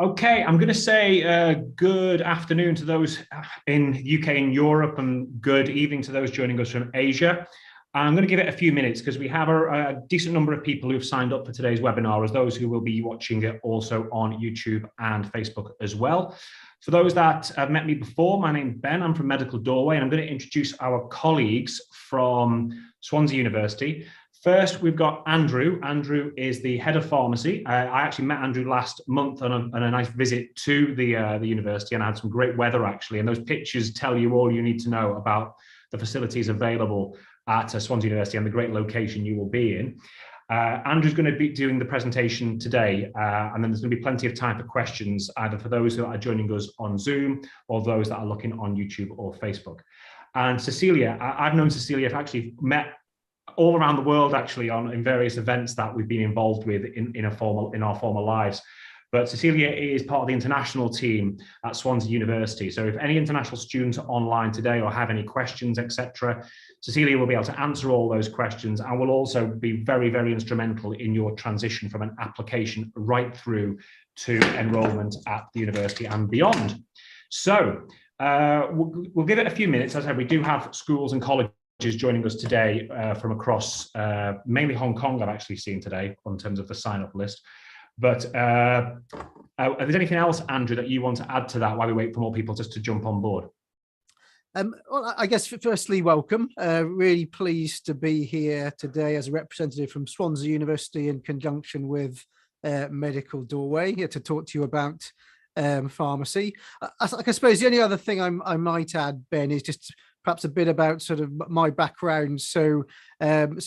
Okay, I'm going to say good afternoon to those in UK and Europe, and good evening to those joining us from Asia. I'm going to give it a few minutes because we have a decent number of people who've signed up for today's webinar, as those who will be watching it also on YouTube and Facebook as well. For those that have met me before, my name's Ben. I'm from Medical Doorway, and I'm going to introduce our colleagues from Swansea University. First, we've got Andrew. Andrew is the head of pharmacy. I actually met Andrew last month on a nice visit to the university, and I had some great weather actually. And those pictures tell you all you need to know about the facilities available at Swansea University and the great location you will be in. Andrew's going to be doing the presentation today, and then there's going to be plenty of time for questions, either for those who are joining us on Zoom or those that are looking on YouTube or Facebook. And Cecilia, I've known Cecilia, I've actually met all around the world actually in various events that we've been involved with in our former lives. But Cecilia is part of the international team at Swansea University. So if any international students are online today or have any questions, etc., Cecilia will be able to answer all those questions and will also be very, very instrumental in your transition from an application right through to enrolment at the university and beyond. So we'll give it a few minutes. As I said, we do have schools and colleges joining us today from across mainly Hong Kong, I've actually seen today in terms of the sign-up list. But if there's anything else, Andrew, that you want to add to that while we wait for more people just to jump on board? Well, I guess firstly, welcome. Really pleased to be here today as a representative from Swansea University in conjunction with Medical Doorway, here to talk to you about pharmacy. I suppose the only other thing I might add, Ben, is just perhaps a bit about sort of my background. So I'm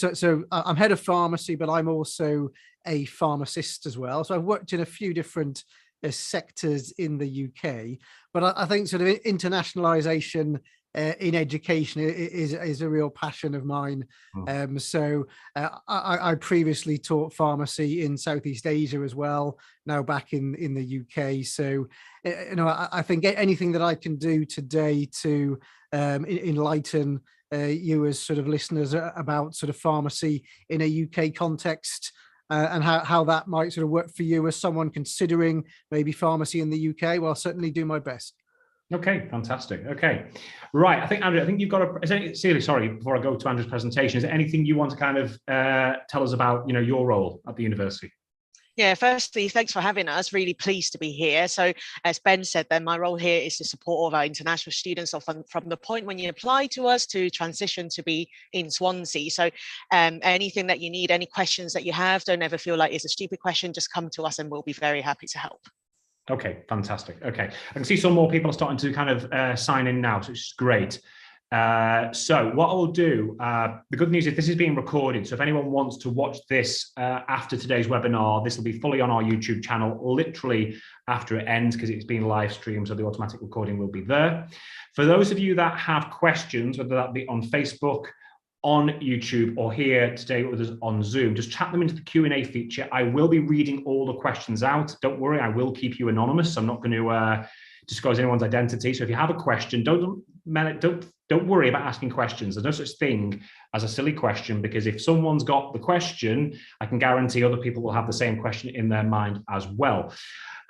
head of pharmacy, but I'm also a pharmacist as well. So I've worked in a few different sectors in the UK, but I think sort of internationalization in education is a real passion of mine. I previously taught pharmacy in Southeast Asia as well, now back in the UK. So, I think anything that I can do today to enlighten you as sort of listeners about sort of pharmacy in a UK context, and how that might sort of work for you as someone considering maybe pharmacy in the UK, well, I'll certainly do my best. Okay, fantastic. Okay, right. I think, Andrew, you've got sorry, before I go to Andrew's presentation, is there anything you want to kind of tell us about, your role at the university? Yeah, firstly, thanks for having us. Really pleased to be here. So as Ben said, then my role here is to support all of our international students from the point when you apply to us to transition to be in Swansea. So anything that you need, any questions that you have, don't ever feel like it's a stupid question, just come to us and we'll be very happy to help. Okay, fantastic. Okay, I can see some more people are starting to kind of sign in now, so it's great. So what I'll do, the good news is this is being recorded. So if anyone wants to watch this after today's webinar, this will be fully on our YouTube channel, literally after it ends, because it's being live streamed. So the automatic recording will be there. For those of you that have questions, whether that be on Facebook, on YouTube, or here today with us on Zoom, just chat them into the Q&A feature. I will be reading all the questions out. Don't worry, I will keep you anonymous. I'm not going to disclose anyone's identity. So if you have a question, don't worry about asking questions. There's no such thing as a silly question, because if someone's got the question, I can guarantee other people will have the same question in their mind as well.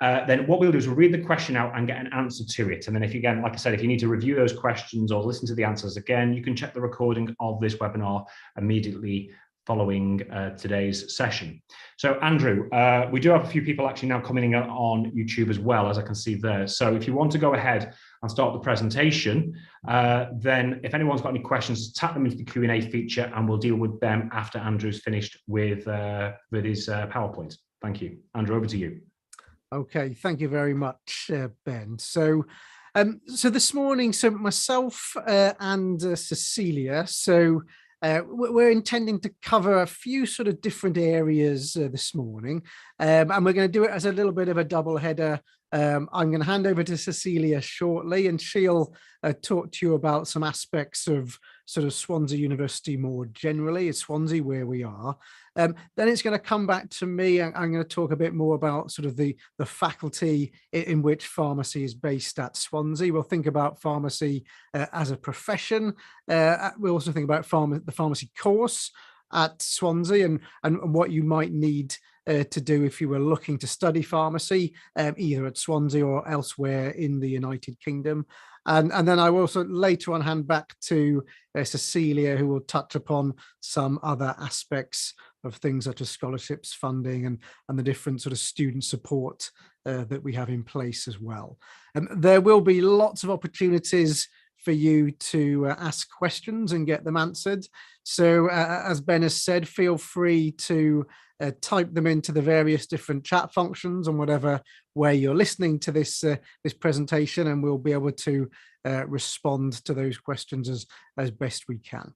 Then what we'll do is we'll read the question out and get an answer to it. And then if you, again, like I said, if you need to review those questions or listen to the answers again, you can check the recording of this webinar immediately following today's session. So Andrew, we do have a few people actually now coming in on YouTube as well, as I can see there. So if you want to go ahead and start the presentation, then if anyone's got any questions, tap them into the Q&A feature and we'll deal with them after Andrew's finished with his PowerPoint. Thank you. Andrew, over to you. Okay, thank you very much, Ben. So this morning, so myself and Cecilia, we're intending to cover a few sort of different areas this morning, and we're going to do it as a little bit of a double header. I'm going to hand over to Cecilia shortly, and she'll talk to you about some aspects of sort of Swansea University more generally. It's Swansea where we are. Then it's going to come back to me. I'm going to talk a bit more about sort of the faculty in which pharmacy is based at Swansea. We'll think about pharmacy as a profession. We'll also think about the pharmacy course. at Swansea and what you might need to do if you were looking to study pharmacy, either at Swansea or elsewhere in the United Kingdom. And then I will also later on hand back to Cecilia, who will touch upon some other aspects of things such as scholarships, funding, and the different sort of student support that we have in place as well. There will be lots of opportunities for you to ask questions and get them answered. So as Ben has said, feel free to type them into the various different chat functions on whatever way you're listening to this presentation, and we'll be able to respond to those questions as best we can.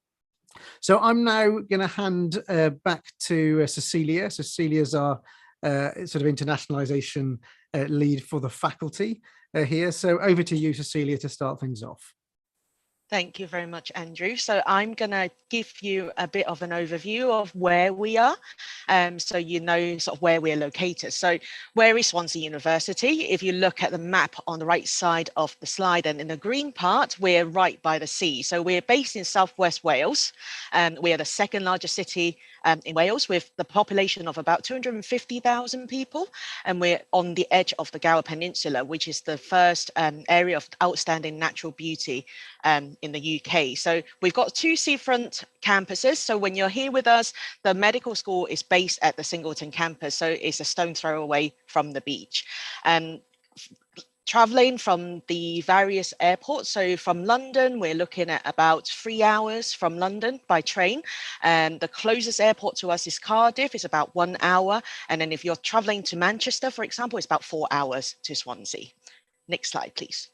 So I'm now going to hand back to Cecilia. Cecilia's our sort of internationalization lead for the faculty here. So over to you, Cecilia, to start things off. Thank you very much, Andrew. So I'm going to give you a bit of an overview of where we are, so you know sort of where we're located. So where is Swansea University? If you look at the map on the right side of the slide, and in the green part, we're right by the sea. So we're based in Southwest Wales. We are the second largest city in Wales, with the population of about 250,000 people. And we're on the edge of the Gower Peninsula, which is the first area of outstanding natural beauty in the UK. So we've got two seafront campuses. So when you're here with us, the medical school is based at the Singleton campus. So it's a stone throw away from the beach. Traveling from the various airports. So from London, we're looking at about 3 hours from London by train. And the closest airport to us is Cardiff, it's about 1 hour. And then if you're traveling to Manchester, for example, it's about 4 hours to Swansea. Next slide, please.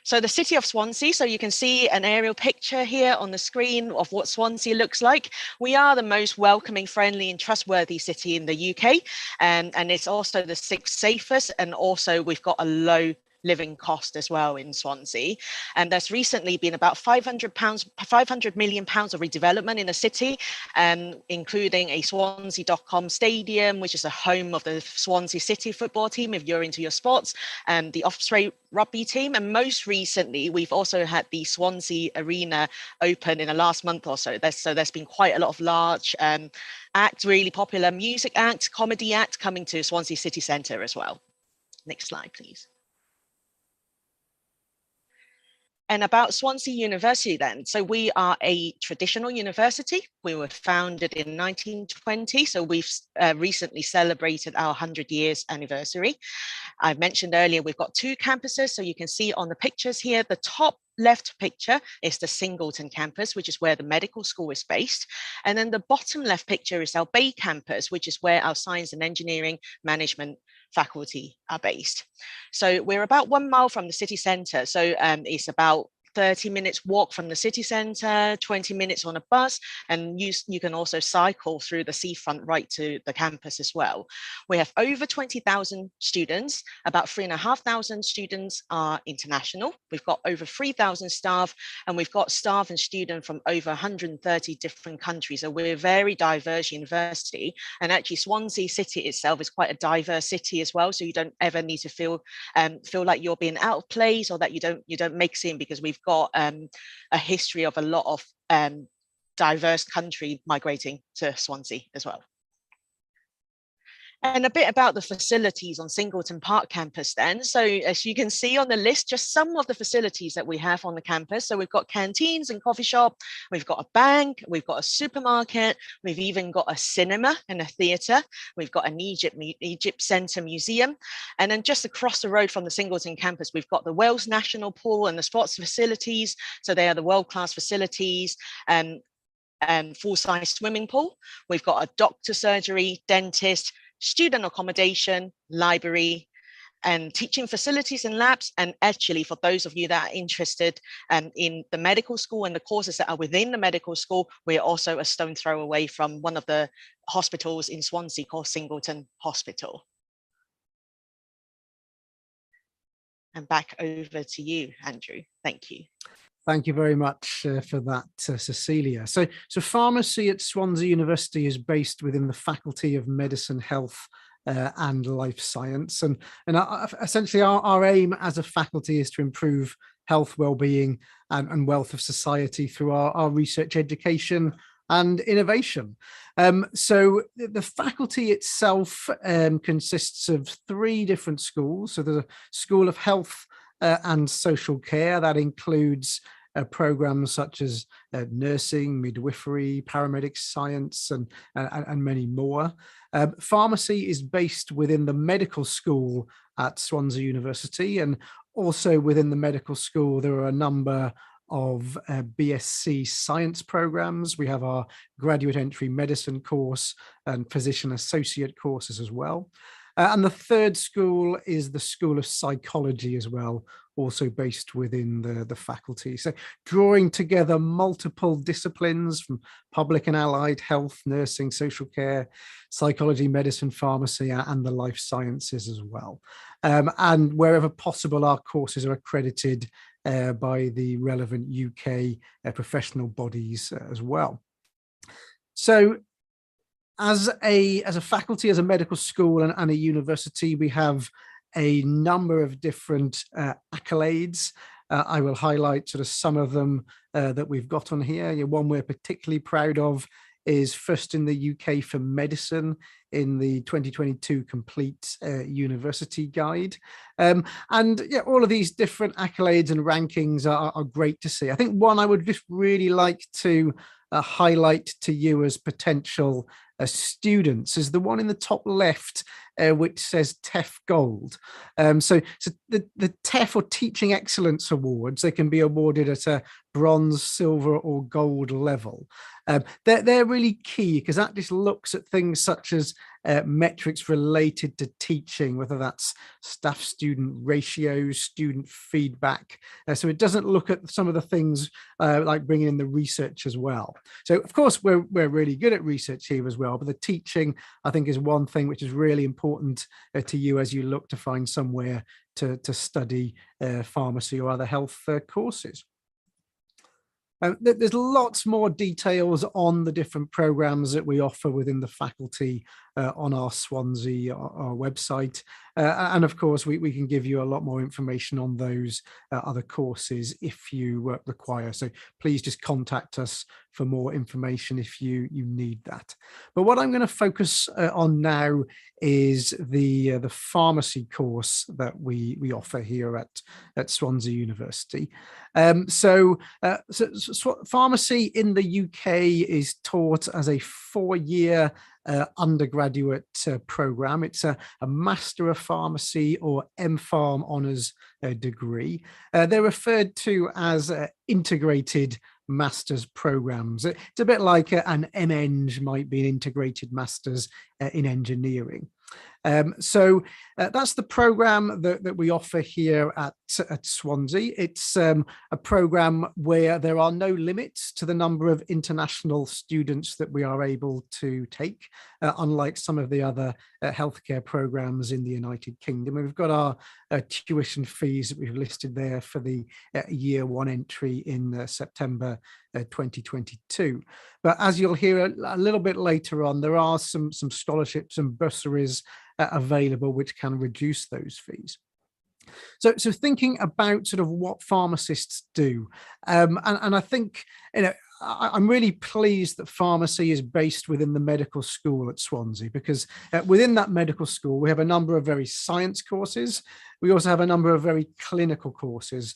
So the city of Swansea, so you can see an aerial picture here on the screen of what Swansea looks like. We are the most welcoming, friendly and trustworthy city in the UK. And it's also the 6th safest. And also we've got a low living cost as well in Swansea. And there's recently been about £500 million of redevelopment in the city, including a Swansea.com stadium, which is a home of the Swansea City football team, if you're into your sports, and the Osprey rugby team. And most recently, we've also had the Swansea Arena open in the last month or so. There's been quite a lot of large acts, really popular music acts, comedy acts coming to Swansea City Centre as well. Next slide, please. And about Swansea University then. So we are a traditional university. We were founded in 1920. So we've recently celebrated our 100 years anniversary. I mentioned earlier, we've got two campuses. So you can see on the pictures here, the top left picture is the Singleton campus, which is where the medical school is based. And then the bottom left picture is our Bay campus, which is where our science and engineering management faculty are based. So we're about 1 mile from the city centre. So it's about 30 minutes walk from the city centre, 20 minutes on a bus, and you can also cycle through the seafront right to the campus as well. We have over 20,000 students, about 3,500 students are international. We've got over 3,000 staff, and we've got staff and students from over 130 different countries. So we're a very diverse university, and actually Swansea City itself is quite a diverse city as well. So you don't ever need to feel like you're being out of place, or that you don't mix in, because we've got a history of a lot of diverse country migrating to Swansea as well. And a bit about the facilities on Singleton Park campus then. So as you can see on the list, just some of the facilities that we have on the campus. So we've got canteens and coffee shop, we've got a bank, we've got a supermarket, we've even got a cinema and a theatre, we've got an Egypt Centre museum. And then just across the road from the Singleton campus, we've got the Wales National Pool and the sports facilities. So they are the world-class facilities. Full-size swimming pool. We've got a doctor surgery, dentist, student accommodation, library, and teaching facilities and labs. And actually, for those of you that are interested in the medical school and the courses that are within the medical school, we're also a stone throw away from one of the hospitals in Swansea called Singleton Hospital. And back over to you, Andrew. Thank you. Thank you very much for that, Cecilia. So pharmacy at Swansea University is based within the Faculty of Medicine, Health and Life Science. And essentially our aim as a faculty is to improve health, well-being and wealth of society through our research education and innovation. So the faculty itself consists of 3 different schools. So there's a School of Health and Social Care that includes programs such as nursing, midwifery, paramedic science, and many more. Pharmacy is based within the medical school at Swansea University, and also within the medical school there are a number of BSc science programs. We have our graduate entry medicine course and physician associate courses as well. And the 3rd school is the School of Psychology as well, also based within the faculty. So drawing together multiple disciplines from public and allied health, nursing, social care, psychology, medicine, pharmacy, and the life sciences as well. And wherever possible, our courses are accredited by the relevant UK professional bodies as well. So as a faculty, as a medical school and a university, we have a number of different accolades. I will highlight sort of some of them that we've got on here. One we're particularly proud of is first in the UK for medicine in the 2022 Complete University Guide. And yeah, all of these different accolades and rankings are great to see. I think one I would just really like to highlight to you as potential students is the one in the top left, which says TEF Gold. So the TEF, or Teaching Excellence Awards, they can be awarded at a bronze, silver or gold level. They're really key because that just looks at things such as metrics related to teaching, whether that's staff-student ratios, student feedback. So it doesn't look at some of the things like bringing in the research as well. So of course we're really good at research here as well, but the teaching I think is one thing which is really important to you as you look to find somewhere to study pharmacy or other health courses. There's lots more details on the different programs that we offer within the faculty on our Swansea our website. And of course, we can give you a lot more information on those other courses if you require. So please just contact us for more information if you need that. But what I'm going to focus on now is the pharmacy course that we offer here at Swansea University. So pharmacy in the UK is taught as a 4-year undergraduate program. It's a Master of Pharmacy or MPharm honours degree. They're referred to as integrated master's programs. It's a bit like an MEng might be an integrated master's in engineering. So that's the program that we offer here at Swansea. It's a program where there are no limits to the number of international students that we are able to take, unlike some of the other healthcare programs in the United Kingdom. We've got our tuition fees that we've listed there for the year 1 entry in September 2022. But as you'll hear a little bit later on, there are some scholarships and bursaries available which can reduce those fees. So thinking about sort of what pharmacists do, and I think, I'm really pleased that pharmacy is based within the medical school at Swansea, because within that medical school, we have a number of very science courses. We also have a number of very clinical courses,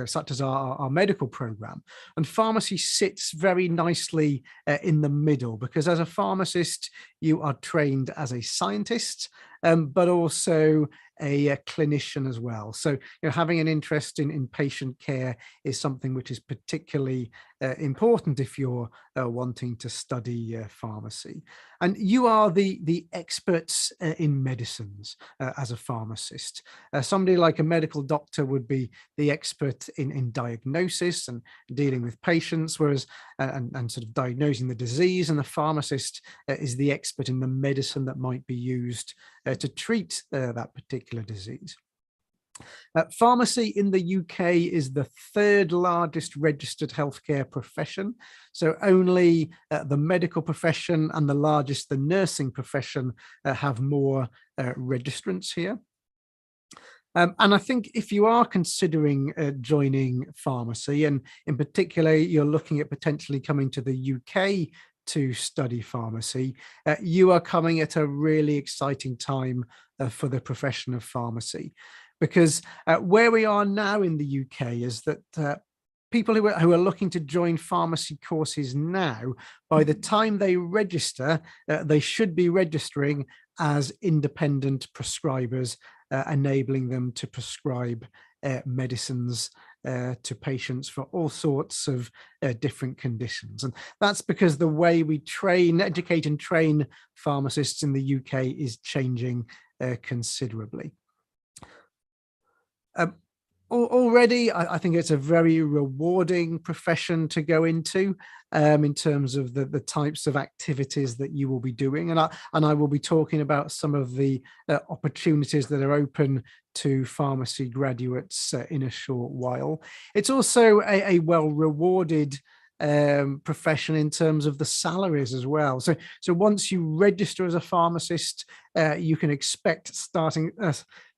such as our medical program. And pharmacy sits very nicely in the middle, because as a pharmacist, you are trained as a scientist, but also a clinician as well. So having an interest in patient care is something which is particularly important if you're wanting to study pharmacy. And you are the experts in medicines as a pharmacist. Somebody like a medical doctor would be the expert in diagnosis and dealing with patients, whereas and sort of diagnosing the disease, and the pharmacist is the expert in the medicine that might be used to treat that particular disease. Pharmacy in the UK is the 3rd largest registered healthcare profession. So only the medical profession and the largest, the nursing profession, have more registrants here. And I think if you are considering joining pharmacy, and in particular, you're looking at potentially coming to the UK to study pharmacy, you are coming at a really exciting time for the profession of pharmacy. Because where we are now in the UK is that people who are looking to join pharmacy courses now, by the time they register, they should be registering as independent prescribers, enabling them to prescribe medicines to patients for all sorts of different conditions. And that's because the way we educate and train pharmacists in the UK is changing considerably. Already, I think it's a very rewarding profession to go into in terms of the types of activities that you will be doing. And I will be talking about some of the opportunities that are open to pharmacy graduates in a short while. It's also a well-rewarded profession in terms of the salaries as well. So once you register as a pharmacist, you can expect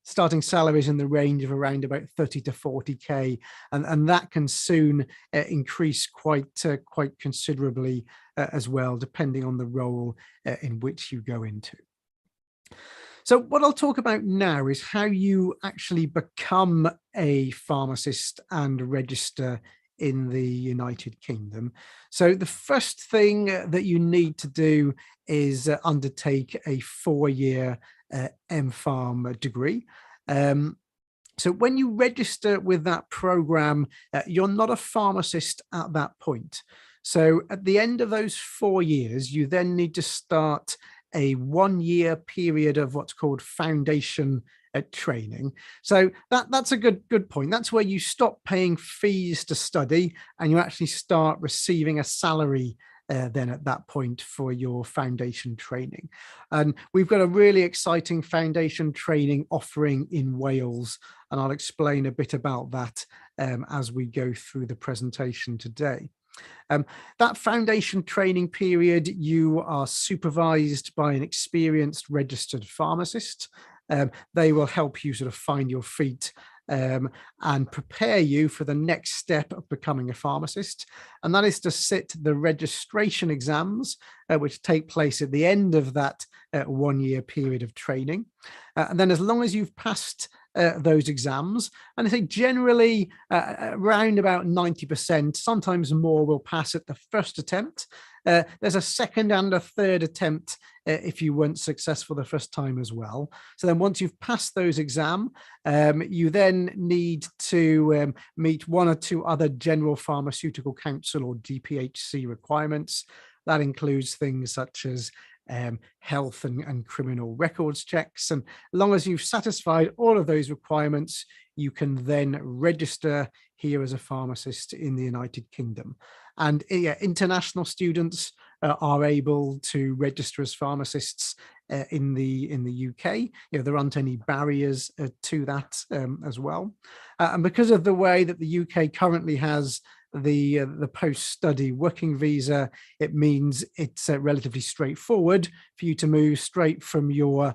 starting salaries in the range of around about 30 to 40k, and that can soon increase quite considerably as well, depending on the role in which you go into. So what I'll talk about now is how you actually become a pharmacist and register in the United Kingdom. So the first thing that you need to do is undertake a 4-year MPharm degree. So when you register with that program, you're not a pharmacist at that point. So at the end of those 4 years, you then need to start a 1-year period of what's called foundation training. So that's a good point. That's where you stop paying fees to study and you actually start receiving a salary then at that point for your foundation training. And we've got a really exciting foundation training offering in Wales, and I'll explain a bit about that as we go through the presentation today. That foundation training period, you are supervised by an experienced registered pharmacist. They will help you sort of find your feet and prepare you for the next step of becoming a pharmacist. And that is to sit the registration exams, which take place at the end of that 1-year period of training. And then as long as you've passed those exams, and I think generally around about 90%, sometimes more, will pass at the first attempt. There's a second and a third attempt if you weren't successful the first time as well. So then once you've passed those exams, you then need to meet 1 or 2 other General Pharmaceutical Council or GPHC requirements. That includes things such as health and criminal records checks. And as long as you've satisfied all of those requirements, you can then register here as a pharmacist in the United Kingdom. And international students are able to register as pharmacists in the UK. There aren't any barriers to that as well. And because of the way that the UK currently has the post-study working visa, it means it's relatively straightforward for you to move straight from your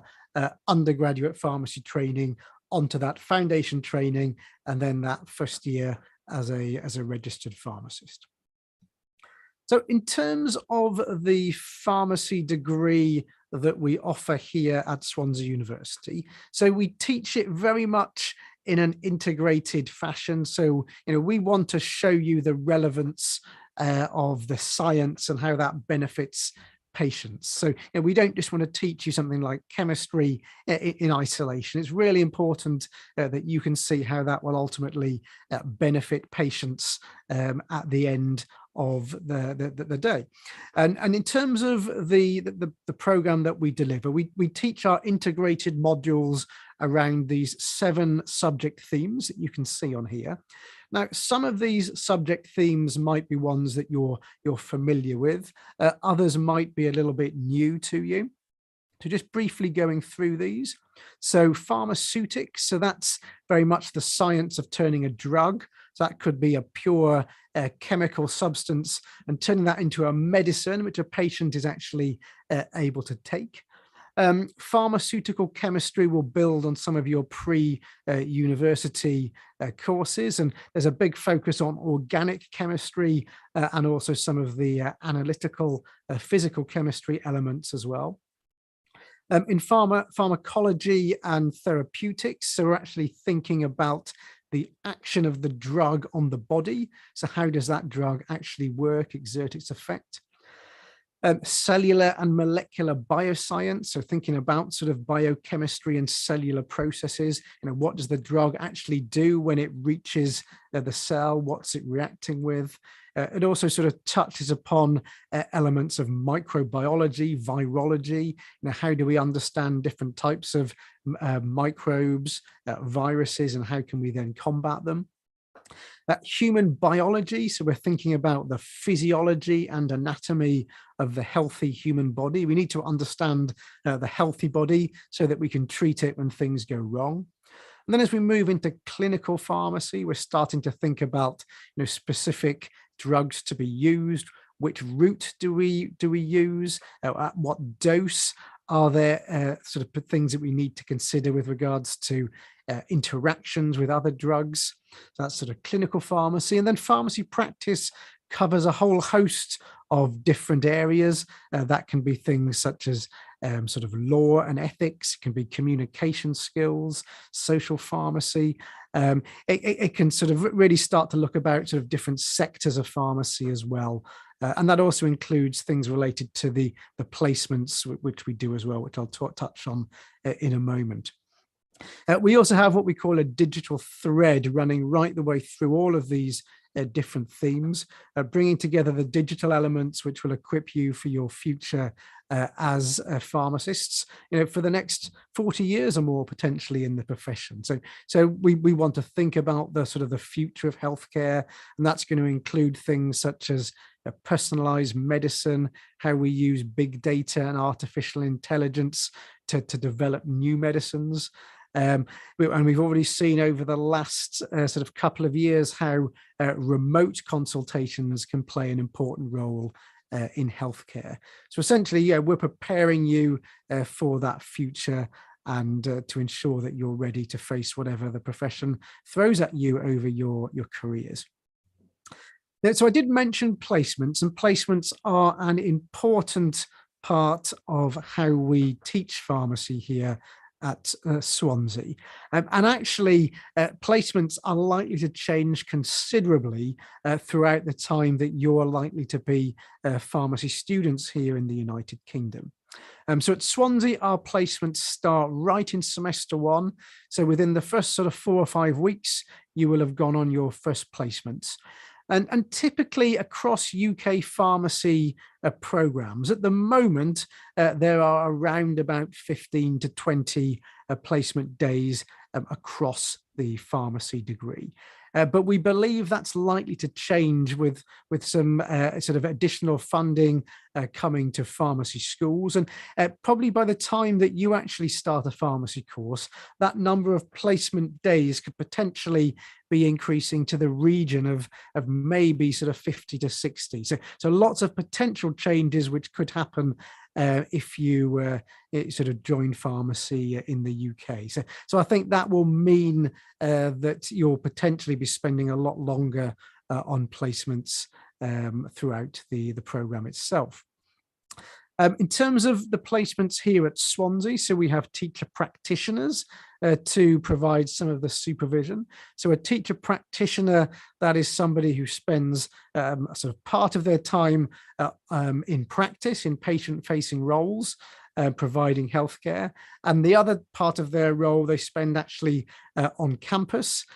undergraduate pharmacy training onto that foundation training, and then that first year as a registered pharmacist. So in terms of the pharmacy degree that we offer here at Swansea University, so we teach it very much in an integrated fashion. So, we want to show you the relevance of the science and how that benefits patients. So we don't just want to teach you something like chemistry in isolation. It's really important that you can see how that will ultimately benefit patients at the end of the day. And in terms of the program that we deliver, we teach our integrated modules around these 7 subject themes that you can see on here. Now, some of these subject themes might be ones that you're familiar with. Others might be a little bit new to you. So just briefly going through these. So pharmaceutics, so that's very much the science of turning a drug. So that could be a pure chemical substance and turning that into a medicine, which a patient is actually able to take. Pharmaceutical chemistry will build on some of your pre-university courses, and there's a big focus on organic chemistry and also some of the analytical physical chemistry elements as well. In pharmacology and therapeutics, so we're actually thinking about the action of the drug on the body. So how does that drug actually work, exert its effect? Cellular and molecular bioscience, so thinking about sort of biochemistry and cellular processes. What does the drug actually do when it reaches the cell? What's it reacting with? It also sort of touches upon elements of microbiology, virology. How do we understand different types of microbes, viruses, and how can we then combat them? Human biology, so we're thinking about the physiology and anatomy of the healthy human body. We need to understand the healthy body so that we can treat it when things go wrong. And then as we move into clinical pharmacy, we're starting to think about specific drugs to be used. Which route do we use? At what dose? Are there sort of things that we need to consider with regards to interactions with other drugs? So that's sort of clinical pharmacy. And then pharmacy practice covers a whole host of different areas. That can be things such as sort of law and ethics, it can be communication skills, social pharmacy. It can sort of really start to look about sort of different sectors of pharmacy as well. And that also includes things related to the placements, which we do as well, which I'll touch on in a moment. We also have what we call a digital thread running right the way through all of these different themes, bringing together the digital elements which will equip you for your future as pharmacists, for the next 40 years or more potentially in the profession. So we want to think about the sort of the future of healthcare, and that's going to include things such as personalized medicine, how we use big data and artificial intelligence to develop new medicines. And we've already seen over the last sort of couple of years how remote consultations can play an important role in healthcare. So essentially, we're preparing you for that future and to ensure that you're ready to face whatever the profession throws at you over your careers. So I did mention placements, and placements are an important part of how we teach pharmacy here at Swansea. And actually, placements are likely to change considerably throughout the time that you're likely to be pharmacy students here in the United Kingdom. So at Swansea, our placements start right in semester one. So within the first sort of 4 or 5 weeks, you will have gone on your first placements. And typically across UK pharmacy programs, at the moment, there are around about 15 to 20 placement days across the pharmacy degree. But we believe that's likely to change with some sort of additional funding coming to pharmacy schools. And probably by the time that you actually start a pharmacy course, that number of placement days could potentially be increasing to the region of maybe sort of 50 to 60. So lots of potential changes which could happen if you sort of join pharmacy in the UK. So I think that will mean that you'll potentially be spending a lot longer on placements throughout the programme itself. In terms of the placements here at Swansea, so we have teacher practitioners to provide some of the supervision. So a teacher practitioner, that is somebody who spends sort of part of their time in practice, in patient-facing roles, providing healthcare. And the other part of their role, they spend actually on campus,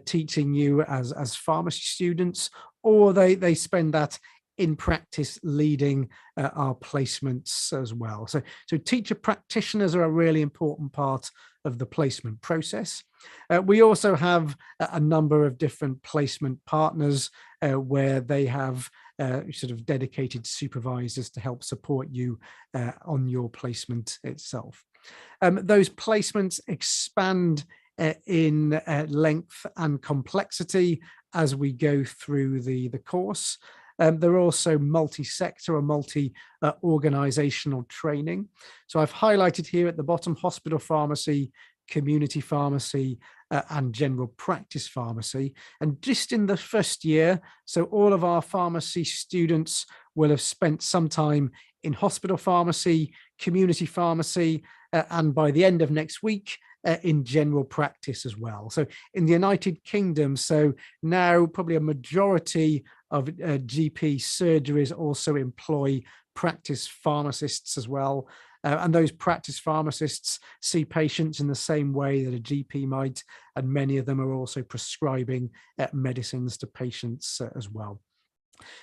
teaching you as pharmacy students, or they spend that in practice leading our placements as well. So teacher practitioners are a really important part of the placement process. We also have a number of different placement partners where they have sort of dedicated supervisors to help support you on your placement itself. Those placements expand in length and complexity as we go through the course. There are also multi-sector or multi-organizational training. So I've highlighted here at the bottom hospital pharmacy, community pharmacy, and general practice pharmacy. And just in the first year, so all of our pharmacy students will have spent some time in hospital pharmacy, community pharmacy, and by the end of next week, in general practice as well. So in the United Kingdom, so now probably a majority of GP surgeries also employ practice pharmacists as well. And those practice pharmacists see patients in the same way that a GP might, and many of them are also prescribing medicines to patients as well.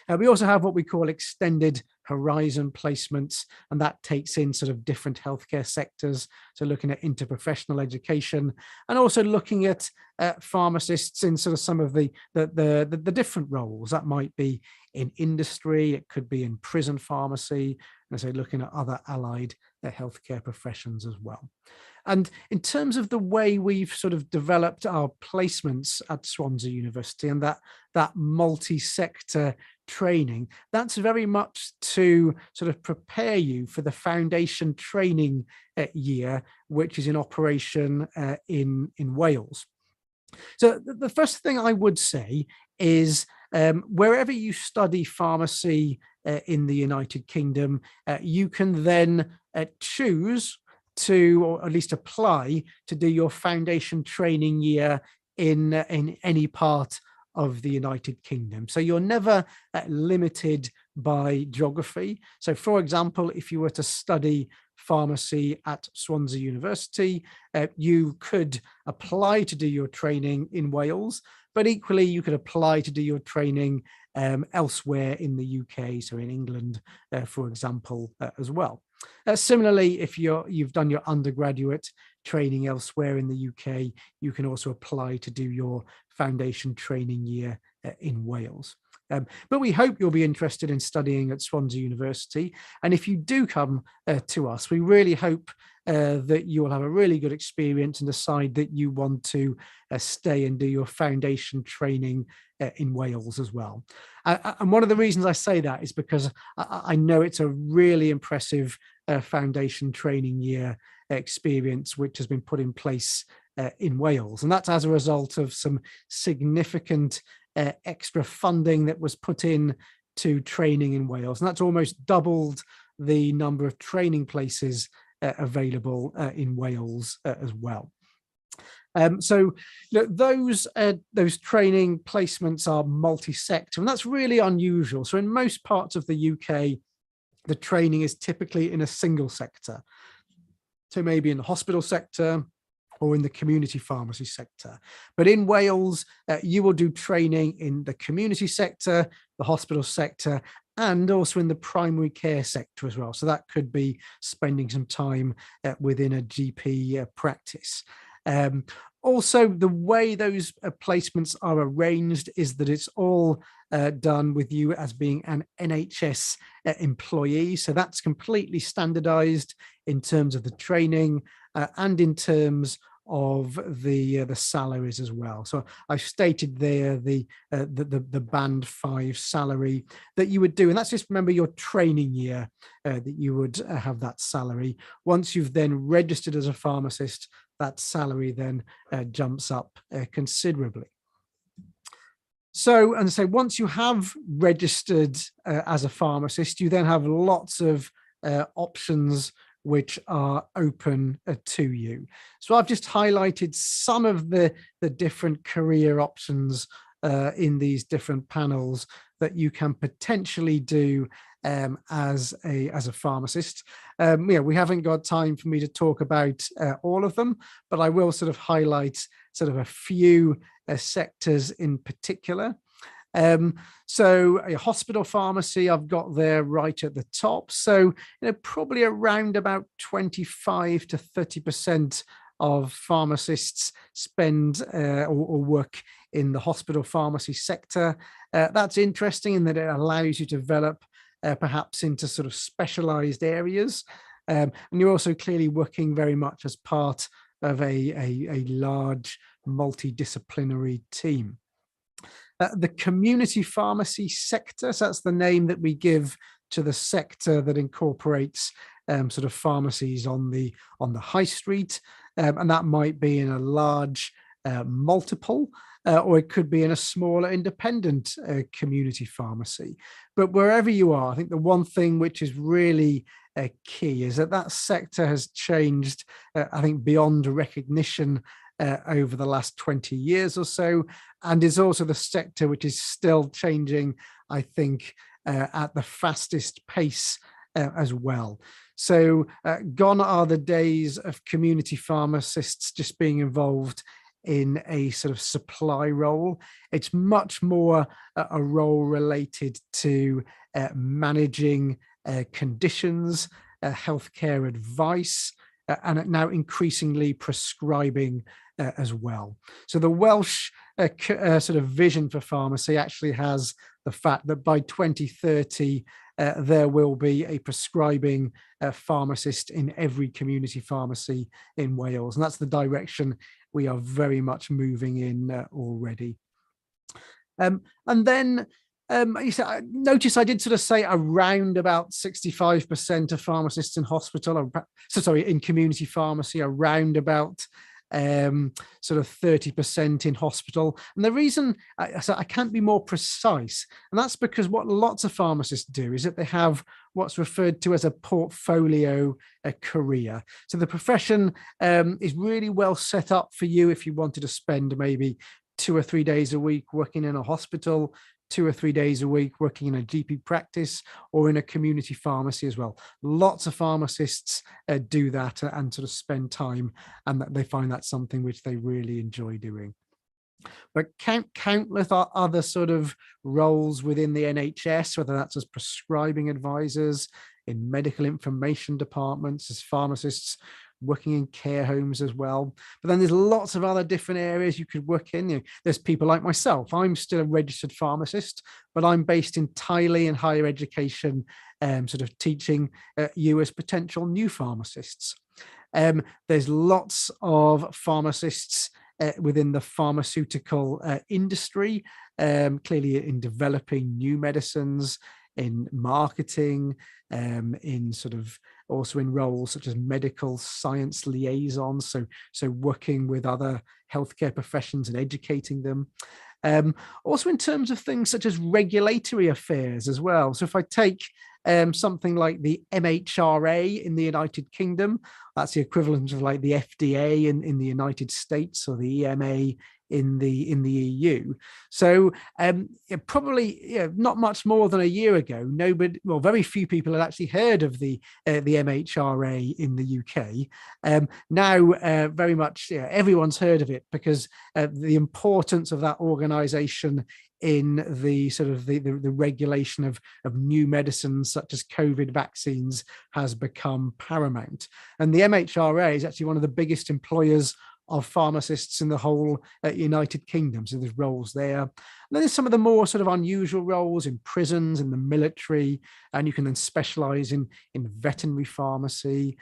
We also have what we call extended horizon placements, and that takes in sort of different healthcare sectors. So looking at interprofessional education, and also looking at pharmacists in sort of some of the different roles. That might be in industry, it could be in prison pharmacy, and so looking at other allied healthcare professions as well. And in terms of the way we've sort of developed our placements at Swansea University and that multi-sector training, that's very much to sort of prepare you for the foundation training year, which is in operation in Wales. So the first thing I would say is wherever you study pharmacy in the United Kingdom, you can then choose to, or at least apply to do your foundation training year in any part of the United Kingdom. So you're never limited by geography. So for example, if you were to study pharmacy at Swansea University, you could apply to do your training in Wales, but equally you could apply to do your training elsewhere in the UK, so in England, for example, as well. Similarly, if you've done your undergraduate training elsewhere in the UK, you can also apply to do your foundation training year in Wales. But we hope you'll be interested in studying at Swansea University. And if you do come to us, we really hope that you will have a really good experience and decide that you want to stay and do your foundation training in Wales as well. And one of the reasons I say that is because I know it's a really impressive foundation training year experience which has been put in place in Wales. And that's as a result of some significant extra funding that was put in to training in Wales. And that's almost doubled the number of training places available in Wales as well. So those training placements are multi-sector, and that's really unusual. So in most parts of the UK, the training is typically in a single sector. So maybe in the hospital sector or in the community pharmacy sector. But in Wales, you will do training in the community sector, the hospital sector, and also in the primary care sector as well. So that could be spending some time within a GP practice. Also, the way those placements are arranged is that it's all done with you as being an NHS employee. So that's completely standardized in terms of the training and in terms of the salaries as well. So I've stated there the band 5 salary that you would do, and that's just, remember, your training year that you would have that salary. Once you've then registered as a pharmacist, that salary then jumps up considerably. So, and so once you have registered as a pharmacist, you then have lots of options which are open to you. So I've just highlighted some of the different career options in these different panels that you can potentially do as a pharmacist. We haven't got time for me to talk about all of them, but I will sort of highlight sort of a few sectors in particular. So a hospital pharmacy, I've got there right at the top. So probably around about 25 to 30% of pharmacists spend or work in the hospital pharmacy sector. That's interesting in that it allows you to develop perhaps into sort of specialized areas. And you're also clearly working very much as part of a large multidisciplinary team. the community pharmacy sector. So that's the name that we give to the sector that incorporates sort of pharmacies on the high street, and that might be in a large multiple, or it could be in a smaller independent community pharmacy. But wherever you are, I think the one thing which is really key is that sector has changed, I think, beyond recognition over the last 20 years or so, and is also the sector which is still changing, I think, at the fastest pace as well. So gone are the days of community pharmacists just being involved in a sort of supply role. It's much more a role related to managing conditions, healthcare advice, and now increasingly prescribing as well. So the Welsh sort of vision for pharmacy actually has the fact that by 2030, there will be a prescribing pharmacist in every community pharmacy in Wales. And that's the direction we are very much moving in already. And then notice I did sort of say around about 65% of pharmacists in hospital, in community pharmacy, around about sort of 30% in hospital. And the reason I can't be more precise, and that's because what lots of pharmacists do is that they have what's referred to as a portfolio career. So the profession is really well set up for you if you wanted to spend maybe 2 or 3 days a week working in a hospital, 2 or 3 days a week working in a GP practice or in a community pharmacy as well. Lots of pharmacists do that and sort of spend time, and that they find that something which they really enjoy doing. But countless other sort of roles within the NHS, whether that's as prescribing advisors, in medical information departments, as pharmacists, working in care homes as well. But then there's lots of other different areas you could work in. There's people like myself. I'm still a registered pharmacist, but I'm based entirely in higher education, sort of teaching you as potential new pharmacists. There's lots of pharmacists within the pharmaceutical industry, clearly in developing new medicines, in marketing, in sort of also in roles such as medical science liaisons, so working with other healthcare professions and educating them. Also in terms of things such as regulatory affairs as well. So if I take something like the MHRA in the United Kingdom, that's the equivalent of like the FDA in the United States, or the EMA in the EU. So probably not much more than a year ago, very few people had actually heard of the MHRA in the UK. Now very much everyone's heard of it, because the importance of that organisation in the sort of the regulation of new medicines such as COVID vaccines has become paramount. And the MHRA is actually one of the biggest employers of pharmacists in the whole United Kingdom. So there's roles there. And then there's some of the more sort of unusual roles in prisons, in the military, and you can then specialize in veterinary pharmacy,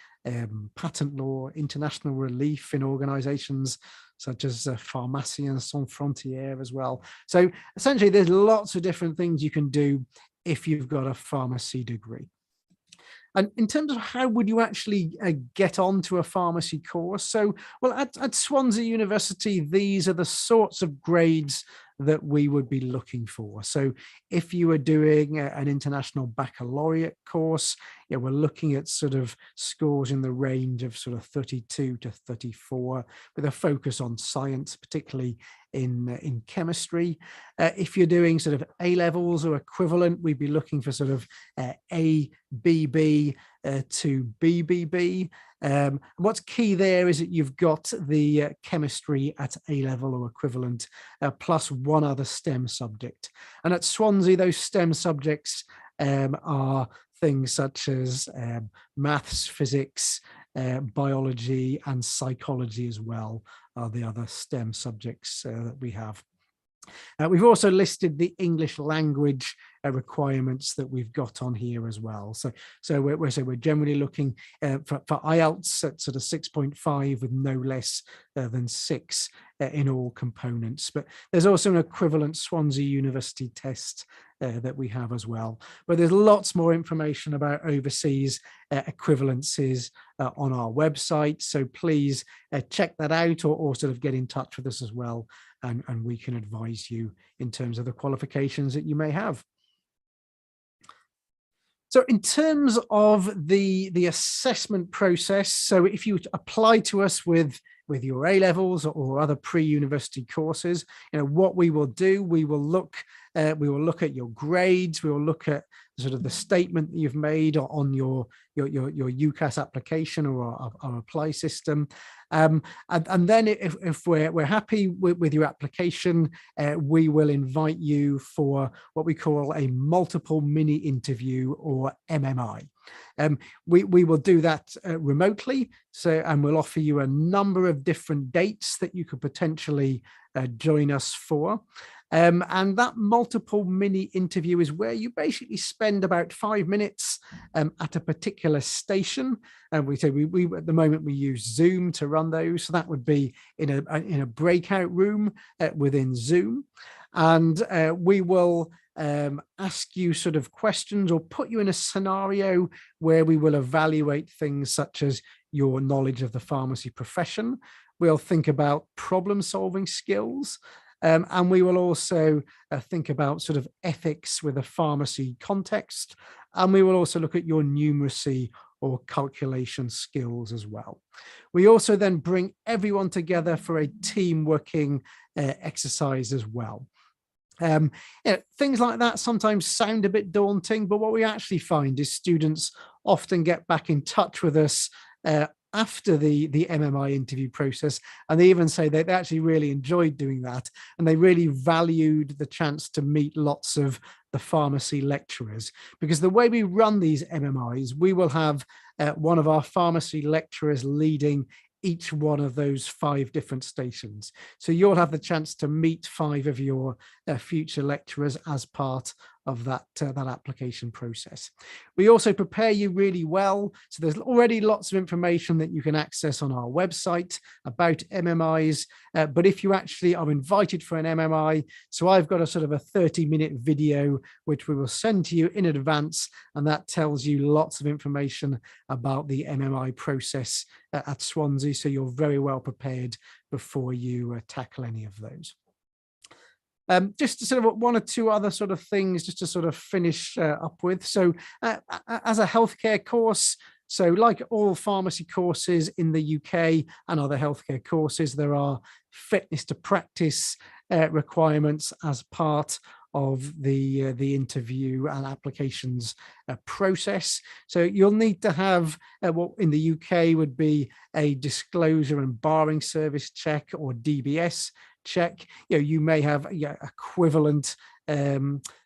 patent law, international relief in organizations such as Pharmaciens Sans Frontières as well. So essentially there's lots of different things you can do if you've got a pharmacy degree. And in terms of how would you actually get onto a pharmacy course? So, well, at Swansea University, these are the sorts of grades that we would be looking for. So if you were doing an international baccalaureate course, we're looking at sort of scores in the range of sort of 32 to 34, with a focus on science, particularly in chemistry. If you're doing sort of A levels or equivalent, we'd be looking for sort of ABB to BBB. What's key there is that you've got the chemistry at A level or equivalent, plus one other STEM subject. And at Swansea, those STEM subjects are things such as maths, physics, biology, and psychology as well, are the other STEM subjects that we have. We've also listed the English language requirements that we've got on here as well. So we're generally looking for IELTS at sort of 6.5 with no less than 6 in all components. But there's also an equivalent Swansea University test that we have as well. But there's lots more information about overseas equivalencies on our website. So please check that out, or sort of get in touch with us as well. And we can advise you in terms of the qualifications that you may have. So in terms of the assessment process, so if you apply to us with your A-levels or other pre-university courses, what we will do, we will look at your grades, we will look at sort of the statement that you've made on your UCAS application or our apply system. And then if we're happy with your application, we will invite you for what we call a multiple mini interview, or MMI. We will do that remotely, and we'll offer you a number of different dates that you could potentially join us for. And that multiple mini interview is where you basically spend about 5 minutes at a particular station. And we at the moment we use Zoom to run those, so that would be in a breakout room within Zoom, and we will ask you sort of questions or put you in a scenario where we will evaluate things such as your knowledge of the pharmacy profession. We'll think about problem solving skills. And we will also think about sort of ethics with a pharmacy context. And we will also look at your numeracy or calculation skills as well. We also then bring everyone together for a team working exercise as well. Things like that sometimes sound a bit daunting, but what we actually find is students often get back in touch with us after the MMI interview process, and they even say that they actually really enjoyed doing that, and they really valued the chance to meet lots of the pharmacy lecturers. Because the way we run these MMIs, we will have one of our pharmacy lecturers leading each one of those 5 different stations. So you'll have the chance to meet 5 of your future lecturers as part of that application process. We also prepare you really well. So there's already lots of information that you can access on our website about MMIs. But if you actually are invited for an MMI, so I've got a sort of a 30-minute video, which we will send to you in advance. And that tells you lots of information about the MMI process at Swansea. So you're very well prepared before you tackle any of those. Just to sort of 1 or 2 other sort of things just to sort of finish up with. So as a healthcare course, so like all pharmacy courses in the UK and other healthcare courses, there are fitness to practice requirements as part of the interview and applications process. So you'll need to have what in the UK would be a disclosure and barring service check, or DBS check. You may have equivalent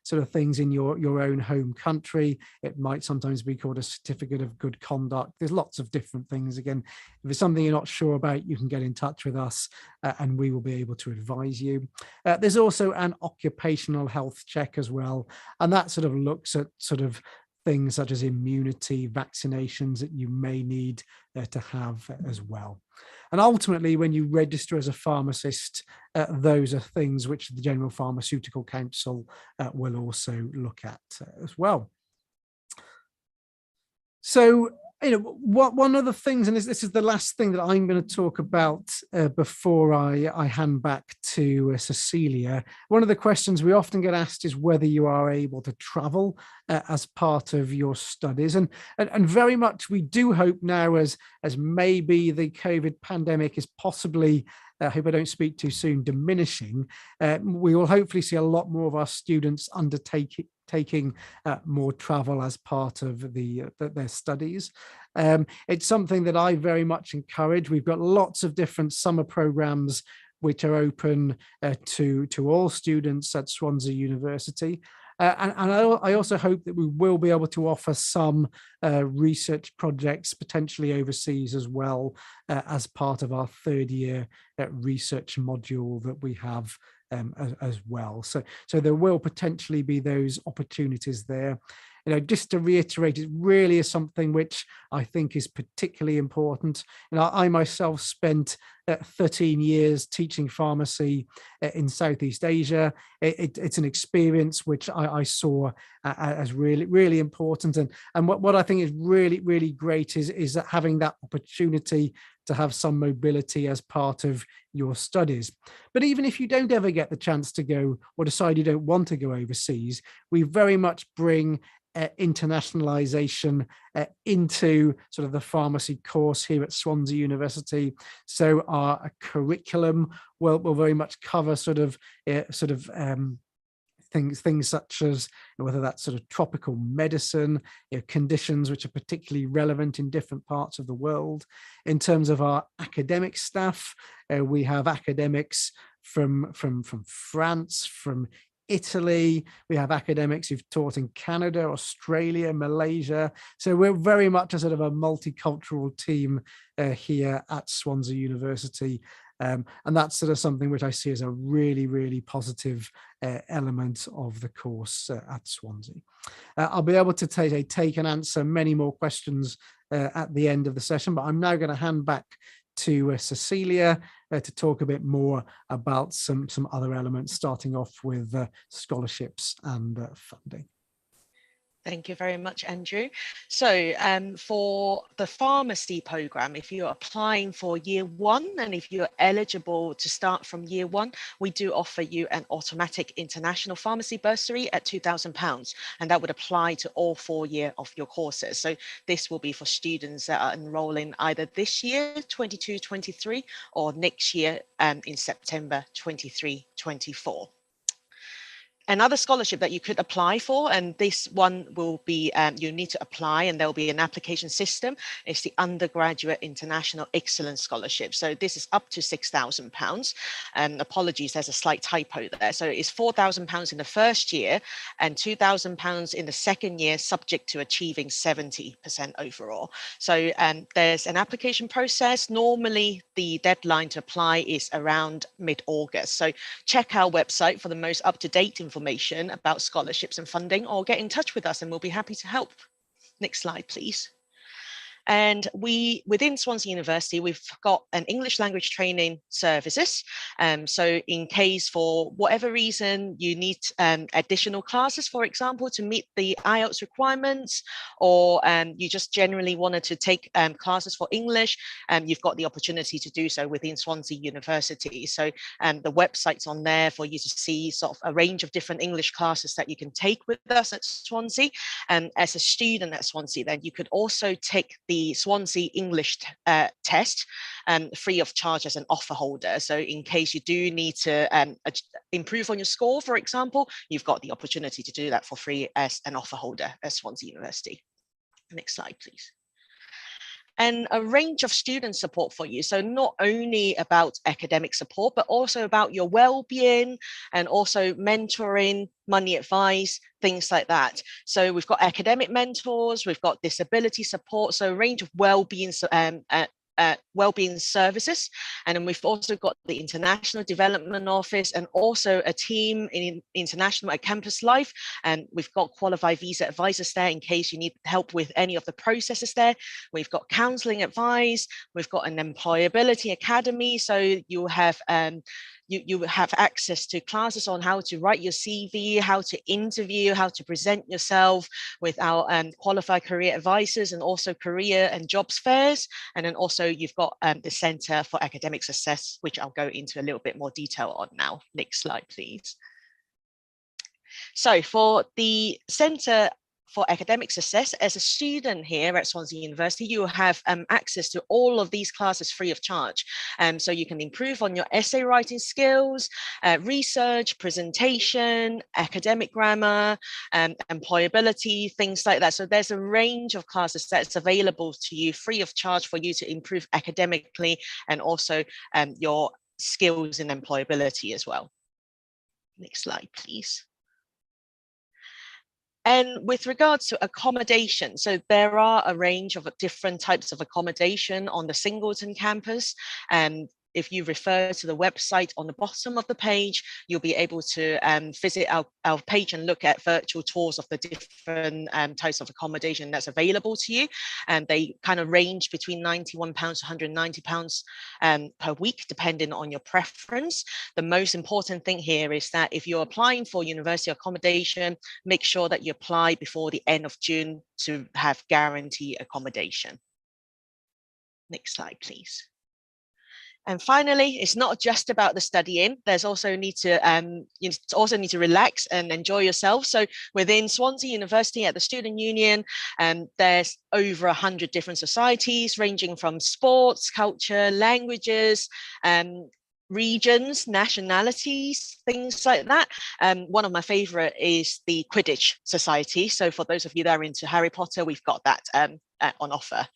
sort of things in your own home country. It might sometimes be called a certificate of good conduct. There's lots of different things. Again, if it's something you're not sure about, you can get in touch with us and we will be able to advise you. There's also an occupational health check as well, and that sort of looks at sort of things such as immunity, vaccinations that you may need to have as well. And ultimately, when you register as a pharmacist, those are things which the General Pharmaceutical Council will also look at as well. So, one of the things, and this is the last thing that I'm going to talk about before I hand back to Cecilia. One of the questions we often get asked is whether you are able to travel as part of your studies, and very much we do hope now, as maybe the COVID pandemic is possibly, I hope I don't speak too soon, diminishing, we will hopefully see a lot more of our students taking more travel as part of their studies. It's something that I very much encourage. We've got lots of different summer programs which are open to all students at Swansea University. And I also hope that we will be able to offer some research projects potentially overseas as well as part of our 3rd year research module that we have as well. So there will potentially be those opportunities there. Just to reiterate, it really is something which I think is particularly important. I myself spent 13 years teaching pharmacy in Southeast Asia. It's an experience which I saw as really, really important. And what I think is really, really great is that having that opportunity to have some mobility as part of your studies. But even if you don't ever get the chance to go, or decide you don't want to go overseas, we very much bring internationalization into sort of the pharmacy course here at Swansea University. So our curriculum will very much cover things such as whether that's sort of tropical medicine, conditions which are particularly relevant in different parts of the world. In terms of our academic staff, we have academics from France, from Italy. We have academics who've taught in Canada, Australia, Malaysia. So we're very much a sort of a multicultural team here at Swansea University. And that's sort of something which I see as a really, really positive element of the course at Swansea. I'll be able to take and answer many more questions at the end of the session, but I'm now going to hand back to Cecilia to talk a bit more about some other elements, starting off with scholarships and funding. Thank you very much, Andrew. So for the pharmacy program, if you're applying for year one and if you're eligible to start from year one, we do offer you an automatic international pharmacy bursary at £2,000, and that would apply to all 4 years of your courses. So this will be for students that are enrolling either this year, 22-23, or next year in September 23-24. Another scholarship that you could apply for, and this one will be, you need to apply and there will be an application system, is the Undergraduate International Excellence Scholarship. So this is up to £6,000. Apologies, there's a slight typo there. So it's £4,000 in the first year and £2,000 in the second year, subject to achieving 70% overall. So there's an application process. Normally, the deadline to apply is around mid-August. So check our website for the most up-to-date information about scholarships and funding, or get in touch with us and we'll be happy to help. Next slide, please. And within Swansea University, we've got an English language training services. So in case for whatever reason you need additional classes, for example, to meet the IELTS requirements, or you just generally wanted to take classes for English, you've got the opportunity to do so within Swansea University. So the website's on there for you to see sort of a range of different English classes that you can take with us at Swansea. And as a student at Swansea, then you could also take the Swansea English test free of charge as an offer holder. So in case you do need to improve on your score, for example, you've got the opportunity to do that for free as an offer holder at Swansea University. Next slide, please. And a range of student support for you. So not only about academic support, but also about your well-being and also mentoring, money advice, things like that. So we've got academic mentors, we've got disability support, so a range of well-being services. And then we've also got the International Development Office and also a team in international at Campus Life. And we've got qualified visa advisors there in case you need help with any of the processes there. We've got counseling advice. We've got an employability academy. So you have you have access to classes on how to write your CV, how to interview, how to present yourself with our qualified career advisors, and also career and jobs fairs. And then also you've got the Centre for Academic Success, which I'll go into a little bit more detail on now. Next slide, please. So for the Centre for Academic Success, as a student here at Swansea University, you have access to all of these classes free of charge. So you can improve on your essay writing skills, research, presentation, academic grammar, employability, things like that. So there's a range of classes that's available to you free of charge for you to improve academically and also your skills in employability as well. Next slide, please. And with regards to accommodation, so there are a range of different types of accommodation on the Singleton campus. And if you refer to the website on the bottom of the page, you'll be able to visit our page and look at virtual tours of the different types of accommodation that's available to you. And they kind of range between £91 to £190 per week, depending on your preference. The most important thing here is that if you're applying for university accommodation, make sure that you apply before the end of June to have guaranteed accommodation. Next slide, please. And finally, it's not just about the studying. There's also need to you also need to relax and enjoy yourself. So within Swansea University at the Student Union, there's over 100 different societies ranging from sports, culture, languages, regions, nationalities, things like that. One of my favorite is the Quidditch Society. So for those of you that are into Harry Potter, we've got that on offer.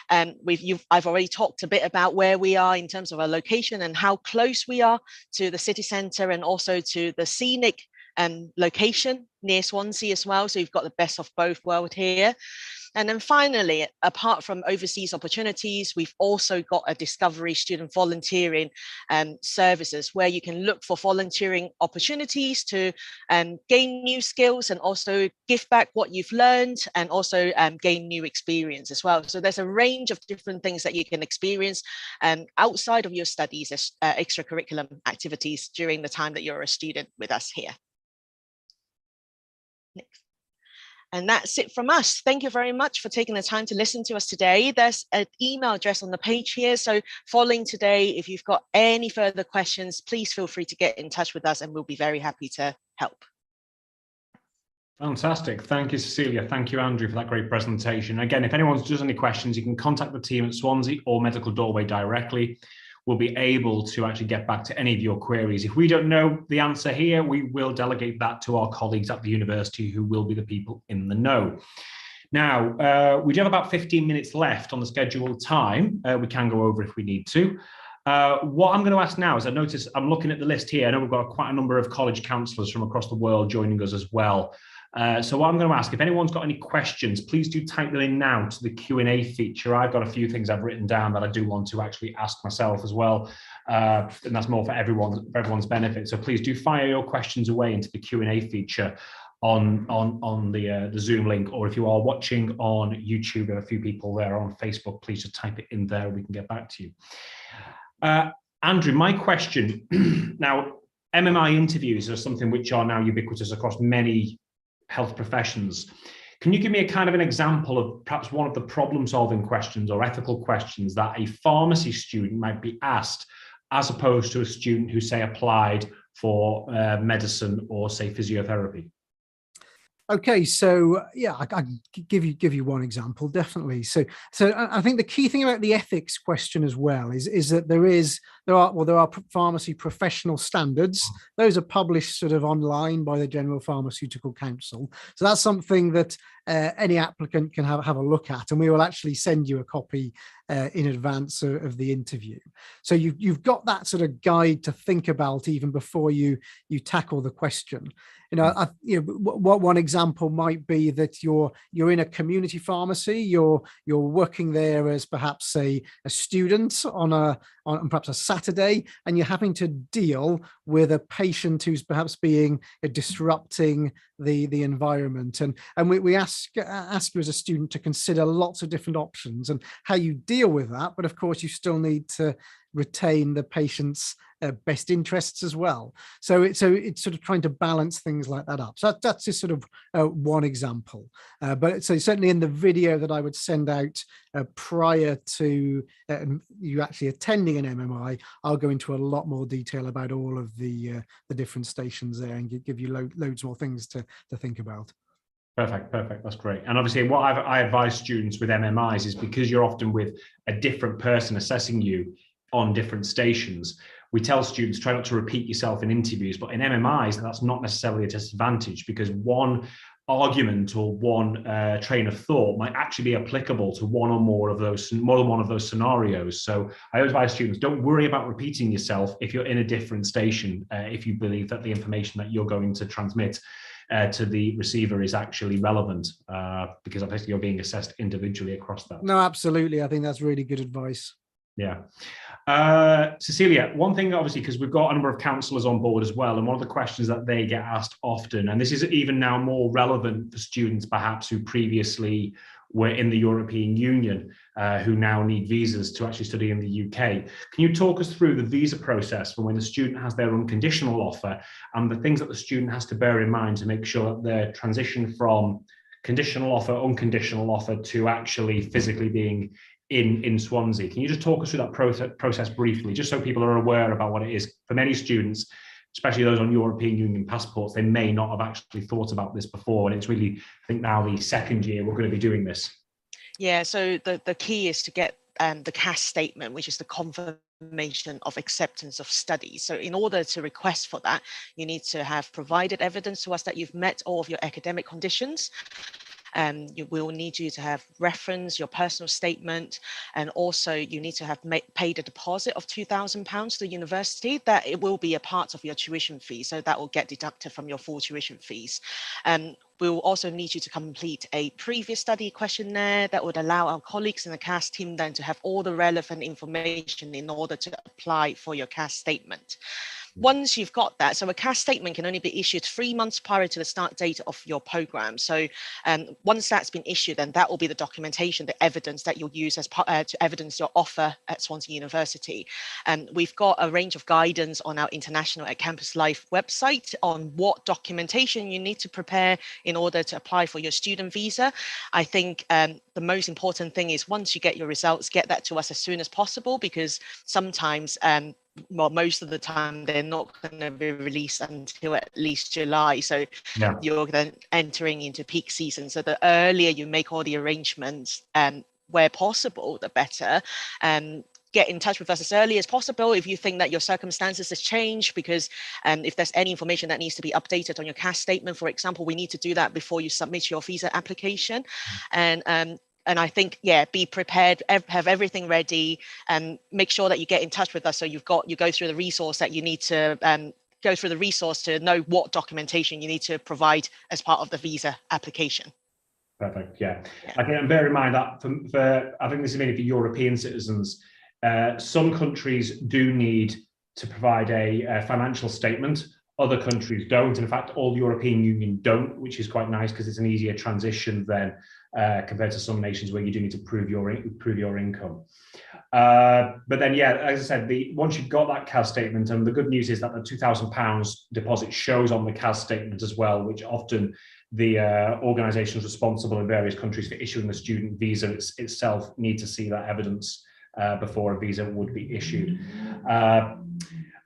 I've already talked a bit about where we are in terms of our location and how close we are to the city centre and also to the scenic location near Swansea as well. So you've got the best of both worlds here. And then finally, apart from overseas opportunities, we've also got a discovery student volunteering services where you can look for volunteering opportunities to gain new skills and also give back what you've learned and also gain new experience as well. So there's a range of different things that you can experience outside of your studies as extracurricular activities during the time that you're a student with us here. Next. And that's it from us. Thank you very much for taking the time to listen to us today. There's an email address on the page here. So following today, if you've got any further questions, please feel free to get in touch with us and we'll be very happy to help. Fantastic. Thank you, Cecilia. Thank you, Andrew, for that great presentation. Again, if anyone does any questions, you can contact the team at Swansea or Medical Doorway directly. We'll be able to actually get back to any of your queries. If we don't know the answer here, we will delegate that to our colleagues at the university who will be the people in the know. Now, we do have about 15 minutes left on the scheduled time. We can go over if we need to. What I'm going to ask now is, I notice I'm looking at the list here. I know we've got quite a number of college counsellors from across the world joining us as well. So what I'm going to ask, if anyone's got any questions, please do type them in now to the Q&A feature. I've got a few things I've written down that I do want to actually ask myself as well. And that's more for everyone's benefit. So please do fire your questions away into the Q&A feature on the Zoom link, or if you are watching on YouTube, there are a few people there on Facebook, please just type it in there. We can get back to you. Andrew, my question, now, MMI interviews are something which are now ubiquitous across many health professions. Can you give me a kind of an example of perhaps one of the problem-solving questions or ethical questions that a pharmacy student might be asked, as opposed to a student who, say, applied for medicine or, say, physiotherapy? Okay, so yeah, I can give you one example, definitely. So I think the key thing about the ethics question as well is that there are pharmacy professional standards. Those are published sort of online by the General Pharmaceutical Council. So that's something that any applicant can have a look at, and we will actually send you a copy in advance of the interview. So you've got that sort of guide to think about even before you tackle the question. What one example might be that you're in a community pharmacy, you're working there as perhaps a student on perhaps a Saturday, and you're having to deal with a patient who's perhaps disrupting the environment, and we ask you as a student to consider lots of different options and how you deal with that, but of course you still need to retain the patient's best interests as well. So it's sort of trying to balance things like that up. So that's just sort of one example. But so certainly in the video that I would send out prior to you actually attending an MMI, I'll go into a lot more detail about all of the different stations there and give you loads more things to think about. Perfect. That's great. And obviously what I advise students with MMIs is, because you're often with a different person assessing you on different stations, we tell students try not to repeat yourself in interviews, but in MMIs, that's not necessarily a disadvantage, because one argument or one train of thought might actually be applicable to more than one of those scenarios. So I always advise students, don't worry about repeating yourself if you're in a different station, if you believe that the information that you're going to transmit to the receiver is actually relevant, because obviously you're being assessed individually across that. No, absolutely. I think that's really good advice. Yeah. Cecilia, one thing, obviously, because we've got a number of counsellors on board as well, and one of the questions that they get asked often, and this is even now more relevant for students perhaps who previously were in the European Union, who now need visas to actually study in the UK. Can you talk us through the visa process for when the student has their unconditional offer and the things that the student has to bear in mind to make sure that their transition from conditional offer, unconditional offer to actually physically being in Swansea? Can you just talk us through that process briefly, just so people are aware about what it is? For many students, especially those on European Union passports, they may not have actually thought about this before. And it's really, I think now the second year we're going to be doing this. Yeah, so the key is to get the CAS statement, which is the confirmation of acceptance of studies. So in order to request for that, you need to have provided evidence to us that you've met all of your academic conditions. You will need you to have reference, your personal statement, and also you need to have paid a deposit of £2,000 to the university. That it will be a part of your tuition fee, so that will get deducted from your full tuition fees. We will also need you to complete a previous study questionnaire that would allow our colleagues in the CAS team then to have all the relevant information in order to apply for your CAS statement. Once you've got that, so a CAS statement can only be issued 3 months prior to the start date of your program. So once that's been issued, then that will be the documentation, the evidence that you'll use as to evidence your offer at Swansea University. We've got a range of guidance on our International at Campus Life website on what documentation you need to prepare in order to apply for your student visa. I think the most important thing is once you get your results, get that to us as soon as possible, because sometimes well, most of the time they're not going to be released until at least July. So you're then entering into peak season. So the earlier you make all the arrangements, where possible, the better. Get in touch with us as early as possible if you think that your circumstances has changed, because if there's any information that needs to be updated on your CAS statement, for example, we need to do that before you submit your visa application. And I think, yeah, be prepared, have everything ready, and make sure that you get in touch with us. So you go through the resource that you need to go through the resource to know what documentation you need to provide as part of the visa application. Perfect. Yeah. Again, bear in mind that for I think this is mainly for European citizens. Some countries do need to provide a financial statement. Other countries don't. In fact, all the European Union don't, which is quite nice because it's an easier transition than compared to some nations where you do need to prove your income. But then, yeah, as I said, once you've got that CAS statement, and the good news is that the £2,000 deposit shows on the CAS statement as well, which often the organisations responsible in various countries for issuing the student visa itself need to see that evidence before a visa would be issued.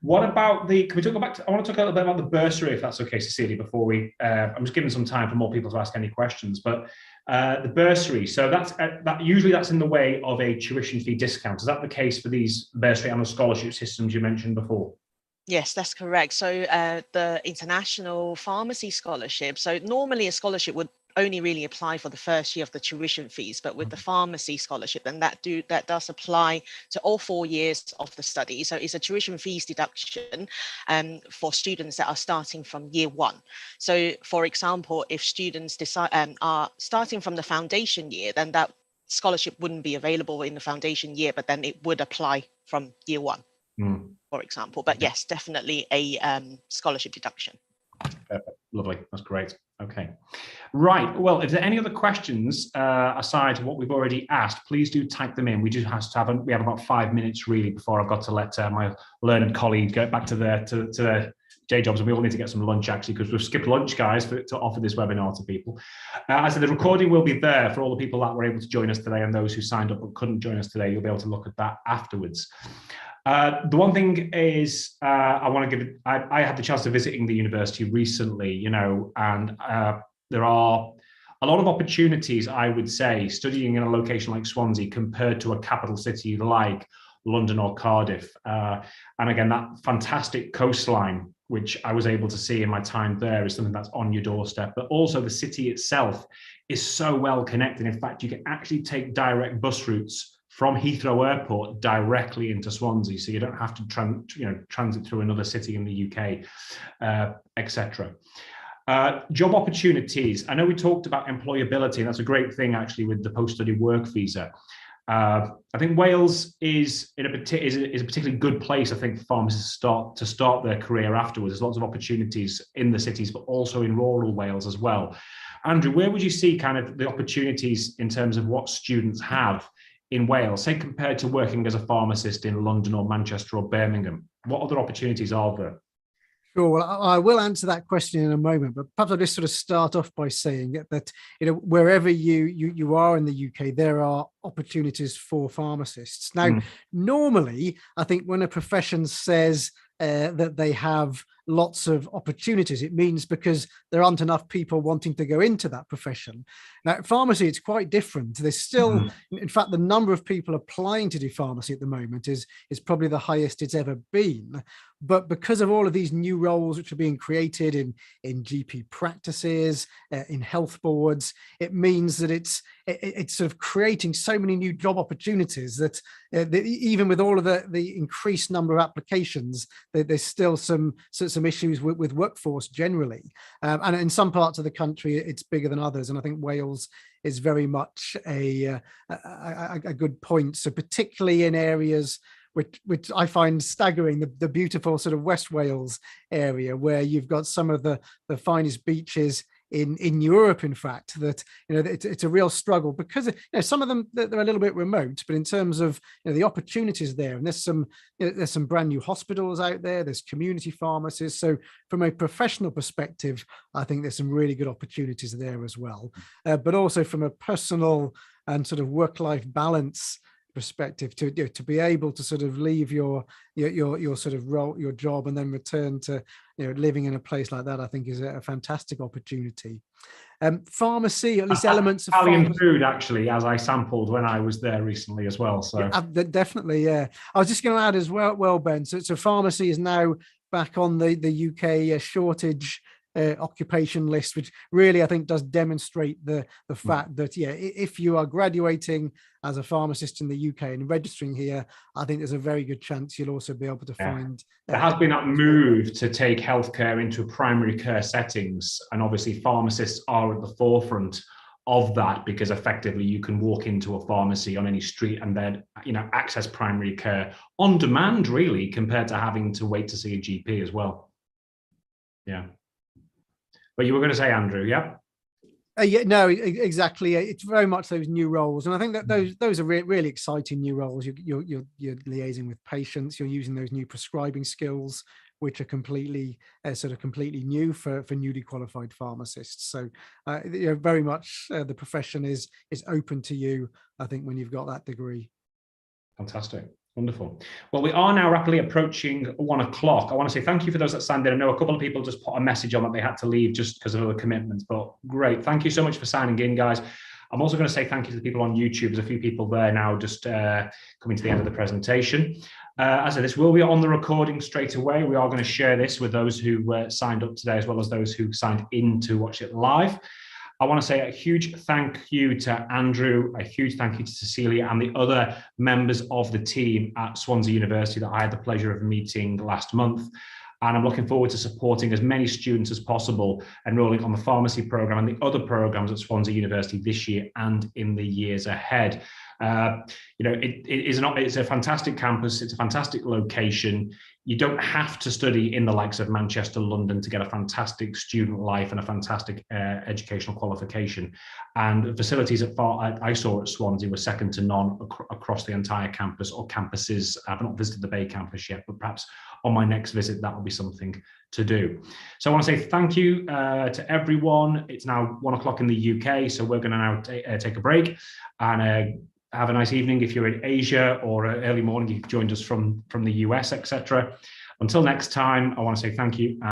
What about can we talk back I want to talk a little bit about the bursary, if that's okay, Cecilia, before we, I'm just giving some time for more people to ask any questions, but the bursary, so usually that's in the way of a tuition fee discount. Is that the case for these bursary and the scholarship systems you mentioned before? Yes, that's correct. So the International Pharmacy Scholarship, so normally a scholarship would only really apply for the first year of the tuition fees, but with the pharmacy scholarship, then that does apply to all 4 years of the study. So it's a tuition fees deduction for students that are starting from year 1. So for example, if students are starting from the foundation year, then that scholarship wouldn't be available in the foundation year, but then it would apply from year 1, for example. But yes, definitely a scholarship deduction. Perfect. Lovely. That's great. Okay. Right. Well, if there are any other questions aside from what we've already asked, please do type them in. We just we have about 5 minutes really before I've got to let my learned colleague go back to their day jobs, and we all need to get some lunch actually, because we've skipped lunch, guys, to offer this webinar to people. As I said, the recording will be there for all the people that were able to join us today, and those who signed up but couldn't join us today. You'll be able to look at that afterwards. The one thing is, I had the chance of visiting the university recently, and there are a lot of opportunities, I would say, studying in a location like Swansea compared to a capital city like London or Cardiff. And again, that fantastic coastline, which I was able to see in my time there, is something that's on your doorstep. But also the city itself is so well connected. In fact, you can actually take direct bus routes from Heathrow Airport directly into Swansea, so you don't have to transit through another city in the UK, etc. Job opportunities. I know we talked about employability, and that's a great thing actually with the post-study work visa. I think Wales is a particularly good place, I think, for pharmacists to start their career afterwards. There's lots of opportunities in the cities, but also in rural Wales as well. Andrew, where would you see kind of the opportunities in terms of what students have in Wales, say compared to working as a pharmacist in London or Manchester or Birmingham? What other opportunities are there? Sure. Well, I will answer that question in a moment, but perhaps I'll just sort of start off by saying that wherever you are in the UK, there are opportunities for pharmacists. Now, normally, I think when a profession says that they have lots of opportunities, it means because there aren't enough people wanting to go into that profession. Now, pharmacy, it's quite different. There's still, in fact, the number of people applying to do pharmacy at the moment is probably the highest it's ever been. But because of all of these new roles which are being created in GP practices, in health boards, it means that it's sort of creating so many new job opportunities that even with all of the increased number of applications, there's still some issues with workforce generally. And in some parts of the country, it's bigger than others. And I think Wales is very much a good point. So particularly in areas which I find staggering, the beautiful sort of West Wales area, where you've got some of the finest beaches in Europe, in fact, that it's a real struggle because some of them they're a little bit remote, but in terms of the opportunities there, and there's some brand new hospitals out there, there's community pharmacies. So from a professional perspective, I think there's some really good opportunities there as well, but also from a personal and sort of work-life balance perspective, to be able to sort of leave your sort of role, your job, and then return to living in a place like that, I think is a fantastic opportunity. Pharmacy, at least elements of Italian food, actually, as I sampled when I was there recently as well. So definitely, yeah. I was just going to add as well, Ben. So pharmacy is now back on the UK shortage occupation list, which really I think does demonstrate the fact that if you are graduating as a pharmacist in the UK and registering here, I think there's a very good chance you'll also be able to find. There has been that move to take healthcare into primary care settings, and obviously pharmacists are at the forefront of that, because effectively you can walk into a pharmacy on any street and then access primary care on demand, really, compared to having to wait to see a GP as well. Yeah. But you were going to say, Andrew, yeah? No, exactly. It's very much those new roles, and I think that those are really exciting new roles. You're liaising with patients. You're using those new prescribing skills, which are completely new for newly qualified pharmacists. So very much the profession is open to you, I think, when you've got that degree. Fantastic. Wonderful. Well, we are now rapidly approaching 1 o'clock. I want to say thank you for those that signed in. I know a couple of people just put a message on that they had to leave just because of other commitments, but great. Thank you so much for signing in, guys. I'm also going to say thank you to the people on YouTube. There's a few people there now just coming to the end of the presentation. As I said, this will be on the recording straight away. We are going to share this with those who signed up today, as well as those who signed in to watch it live. I want to say a huge thank you to Andrew, a huge thank you to Cecilia and the other members of the team at Swansea University that I had the pleasure of meeting last month. And I'm looking forward to supporting as many students as possible enrolling on the pharmacy program and the other programs at Swansea University this year and in the years ahead. It's a fantastic campus. It's a fantastic location. You don't have to study in the likes of Manchester, London to get a fantastic student life and a fantastic educational qualification. And the facilities I saw at Swansea were second to none across the entire campus or campuses. I've not visited the Bay campus yet, but perhaps on my next visit, that will be something to do. So I want to say thank you to everyone. It's now 1 o'clock in the UK, so we're going to now take a break and have a nice evening if you're in Asia, or early morning if you've joined us from the US, etc. Until next time, I want to say thank you.